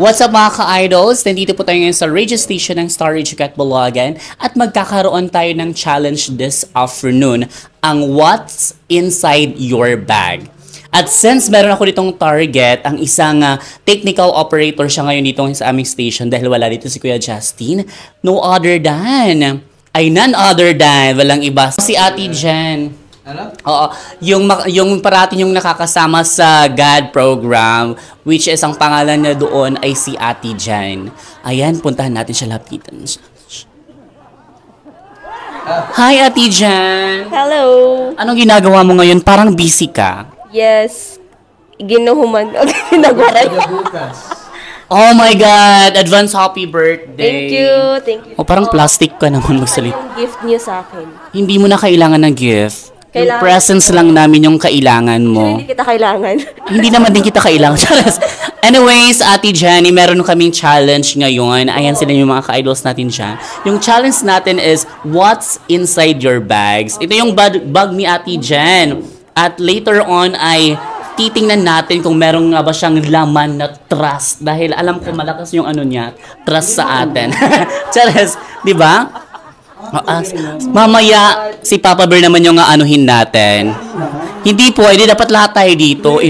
What's up mga ka-idols? Nandito po tayo ngayon sa radio station ng Star Radio Bulacan at magkakaroon tayo ng challenge this afternoon, ang What's Inside Your Bag. At since meron ako ditong target, ang isang technical operator siya ngayon dito sa aming station dahil wala dito si Kuya Justin, none other than, walang iba, si Ate Jen. Ano? Oo, yung parati yung nakakasama sa God program, which is ang pangalan niya doon ay si Ate Jan. Ayan, puntahan natin siya, lapitan. Hi, Ate Jan! Hello! Anong ginagawa mo ngayon? Parang busy ka. Yes. Ginuhuman. Ginagawa Bukas. Oh my God! Advance happy birthday! Thank you. Thank you. O parang plastic ka naman magsalit. Yung gift niyo sa akin. Hindi mo na kailangan ng gift. Yung Kailangan. presence lang namin yung kailangan mo. Hindi kita kailangan. Hindi naman din kita kailangan. Anyways, Ate Jenny, meron kaming challenge ngayon. Ayan sila yung mga ka-idols natin dyan. Yung challenge natin is, what's inside your bags? Ito yung bag ni Ate Jen. At later on ay titingnan natin kung meron nga ba siyang laman na trust. Dahil alam ko malakas yung ano niya, trust sa atin. Charas, di ba? Mamaya, si Papa Bear naman yung anuhin natin. Hindi pwede, dapat lahat tayo dito.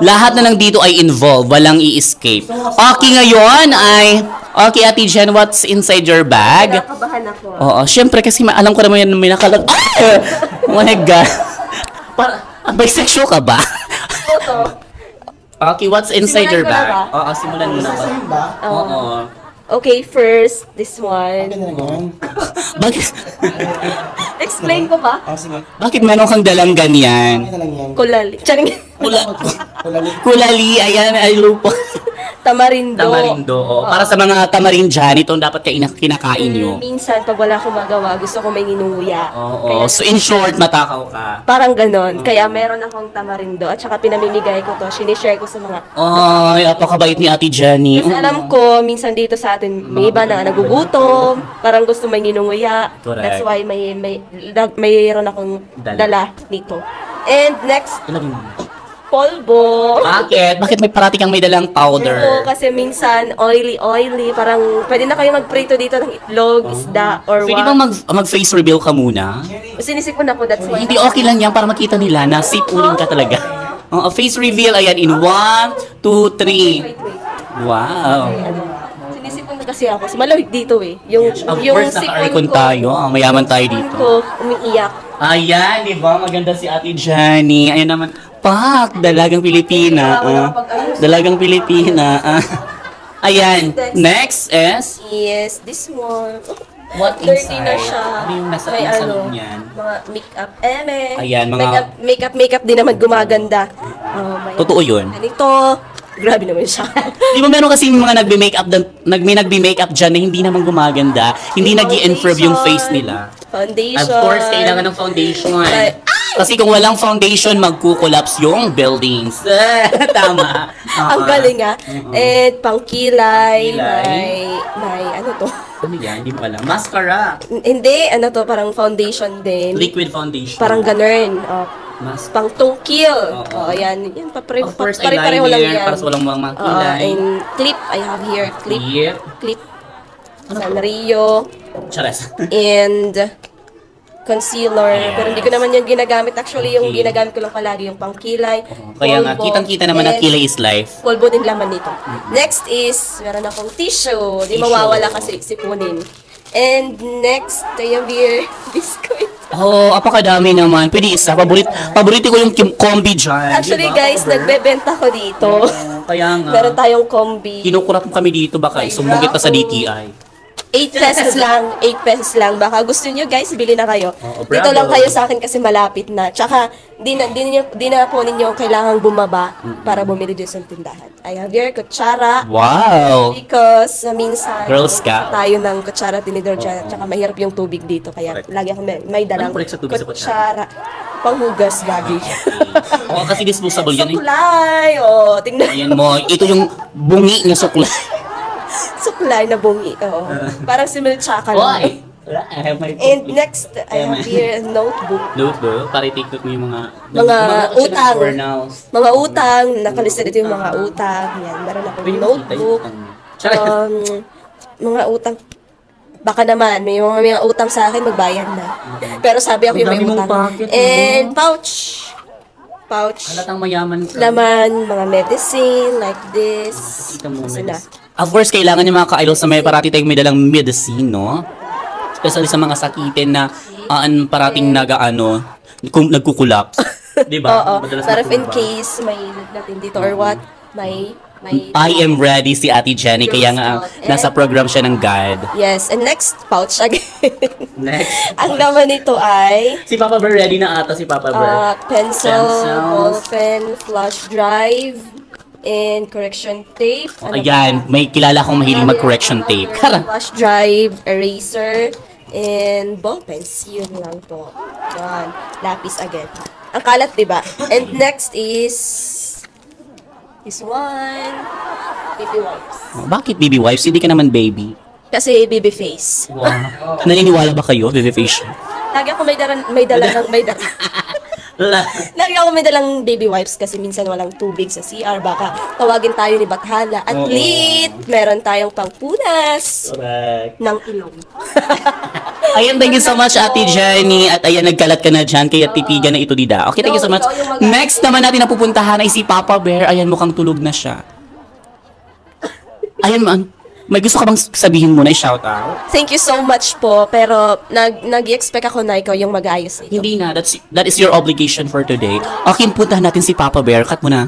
Lahat na lang dito ay involved, walang i-escape. Okay, ngayon ay, okay, Ate Jen, what's inside your bag? Nakabahan ako. Oo, syempre kasi alam ko naman yan, may nakalag. Oh my God. Bisexual ka ba? Ito. Okay, what's inside your Simulan ko na bag? ba? Oo, simulan mo na ba? Oo. Okay, first, this one. Bakit, Explain ko ba? Sige. bakit meron kang dalang ganyan? Ano lang yan? Kulali. Charing. Kulali, ayan, ay lupo. Tamarindo. Tamarindo, oh. Para sa mga tamarindian, ito dapat kinakain nyo. Minsan, pag wala akong magawa, gusto ko may nginunguya. Oo, so in short, matakaw ka. Parang ganon. Kaya meron akong tamarindo. At saka pinamimigay ko to. Sinishare ko sa mga... Ay, apakabait ni Ate Jenny. Kasi alam ko, minsan dito sa atin, may iba na nagugutom, parang gusto may ninunguya. Correct. That's why mayroon akong dala nito. And next, polvo. Bakit? Bakit may parati kang may dalang Oo, powder? kasi minsan oily, parang pwede na kayo magprito dito ng itlog, isda, or Pwede what. bang mag-face reveal ka muna? Sinisipon ako, that's why. Hindi, okay lang yan para makita nila na sipulin ka talaga. Face reveal, ayan, in 1, 2, 3. Wait. Wow. Sinisipon na kasi ako. Malamig dito eh. Yung Course, naka-aircon tayo. Mayaman tayo dito. ko umiiyak. Ayan, di ba? Maganda si Ate Jenny. Ayan naman. Dalagang Pilipina. Dalagang Pilipina. Ayan. Next is? Yes, this one. What Dirty inside? na siya. Ano yung nasa May loob niyan? mga makeup. Ayan, mga- Makeup din naman gumaganda. May Totoo yun. Ganito. Grabe naman siya. Di ba meron kasi mga nagbe-makeup dyan na hindi naman gumaganda. Hindi nag-i-improve yung face nila. Foundation. Of course, kailangan ng foundation. Ay! Kasi kung walang foundation, magkukollapse yung buildings. Tama. Ang galing ah. And pangkilay. Kilay. May ano to? Ano yan? Hindi pala. Mascara. Hindi, ano to? Parang foundation din. Liquid foundation. Parang ganun. Pang tungkil. Oo. Yan. Yan, Of course, pare-pareho lang eyeliner. yan. Para sa walang mga kilay. And clip, I have here. Clip. Yep. Clip. Sanrio. Chares. And concealer. Pero hindi ko naman yung ginagamit. Actually, yung ginagamit ko lang palagi yung pangkilay. Kaya nga, polvo, kitang-kita naman na and kilay is life. polvo din laman nito. Next is, meron akong tissue. Di Tissue. mawawala kasi sipunin. And next, ayan beer biscuit. Apakadami naman. Pwede isa. Paborito ko yung combi dyan. Actually Diba, guys, Robert? nagbebenta ko dito. Kaya nga. Meron tayong combi. Kinukurap mo kami dito. Baka isumugit pa sa DTI. 8 pesos lang, 8 pesos lang. Baka gusto niyo guys, bili na kayo. Oo, Dito bravo. lang kayo sa akin kasi malapit na. Tsaka, di na po ninyo kailangang bumaba para bumili dito sa tindahan. I have your kutsara. Wow! Because minsan, Girl Scout. tayo ng kutsara tinidor dyan. Tsaka mahirap yung tubig dito. Kaya lagi ako may dalang Anong correct sa tubig sa kutsara. Panghugas lagi. Oo, kasi disposable yan. Suklay! Tingnan. Ayan mo. Ito yung bungi ng suklay. Suklay na bungi. Parang si Milk Chocolate. Oy! Wala, I have my And next, I have here notebook. Notebook, para i-take note mo yung mga Mga utang. journals. Mga utang, nakalista dito yung mga utang. Yan, meron akong Pwede mo kita notebook. yung Mga utang. Baka naman, may mga utang sa akin, magbayad na. Pero sabi ako yung may Ang dami mong utang. pocket, And pouch. Pouch. Halatang mayaman ka. Laman, mga medicine, like this. Kita mo, Kasi na. Of course, kailangan yung mga ka-idols na may parati tayong may dalang medicine, no? Especially sa mga sakitin na parating nagkukulap. Di ba? Oo. Madalas Para in nakukulap. case may natin dito or what, may I am ready si Ate Jenny, kaya nga nasa program siya ng God. Yes, and next pouch again. Next. Ang laman nito ay Si Papa Bear, ready na ata si Papa Bear. pencil, Pencils. ballpen, flash drive, and correction tape. Ano Ayan, may kilala akong mahilig mag-correction tape. Karang. Flash drive, eraser, and ball pens. Yun lang po. Yan. Lapis again. Ang kalat, diba? And next is this one. Baby wipes. Oh, bakit baby wipes? Hindi ka naman baby. Kasi baby face. Wow. Naniniwala ba kayo, baby face? Lagi ako may dalang Lagi ako may dalang baby wipes kasi minsan walang tubig sa CR. Baka tawagin tayo ni Bathala. At Oo. least, meron tayong pangpunas Correct. ng ilong. Ayan, thank you so much, Ate Jenny. At ayan, nagkalat ka na dyan, kaya titigan na ito, Dida. Okay, thank you so much. Next naman natin na pupuntahan ay si Papa Bear. Ayan, mukhang tulog na siya. Ayan, may gusto ka bang sabihin muna, shout out? Thank you so much po. Pero nag-expect ako na ikaw yung mag-ayos nito. Hindi na, that is your obligation for today. Okay, puntahan natin si Papa Bear. Cut mo na.